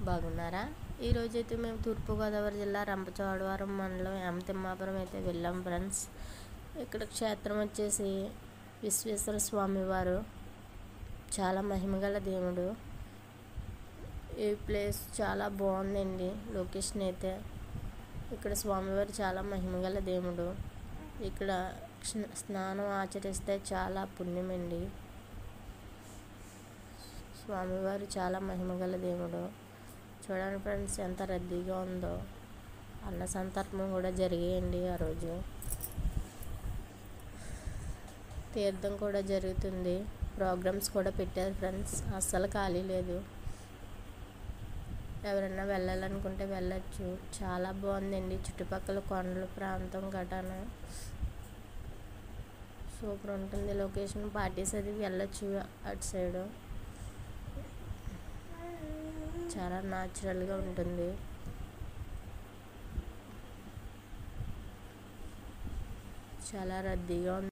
బాగున్నారా? ఈరోజైతే మేము తూర్పుగోదావరి జిల్లా రంపచోడవరం మండలం ఎం తిమ్మాపురం అయితే వెళ్ళాం ఫ్రెండ్స్. ఇక్కడ క్షేత్రం వచ్చేసి విశ్వేశ్వర స్వామి వారు, చాలా మహిమగల దేవుడు. ఈ ప్లేస్ చాలా బాగుందండి. లొకేషన్ అయితే ఇక్కడ స్వామివారు చాలా మహిమగల దేవుడు. ఇక్కడ స్నానం ఆచరిస్తే చాలా పుణ్యమండి. స్వామివారు చాలా మహిమగల దేవుడు. చూడండి ఫ్రెండ్స్, ఎంత రద్దీగా ఉందో. అన్న సంతర్పణ కూడా జరిగాయండి ఆ రోజు. తీర్థం కూడా జరుగుతుంది. ప్రోగ్రామ్స్ కూడా పెట్టారు ఫ్రెండ్స్. అస్సలు ఖాళీ లేదు. ఎవరైనా వెళ్ళాలనుకుంటే వెళ్ళచ్చు. చాలా బాగుందండి. చుట్టుపక్కల కొండల ప్రాంతం గటాన సూపర్ ఉంటుంది లొకేషన్. పార్టీస్ అది వెళ్ళచ్చు. అటు సైడు చాలా న్యాచురల్గా ఉంటుంది. చాలా రద్దీగా ఉంది.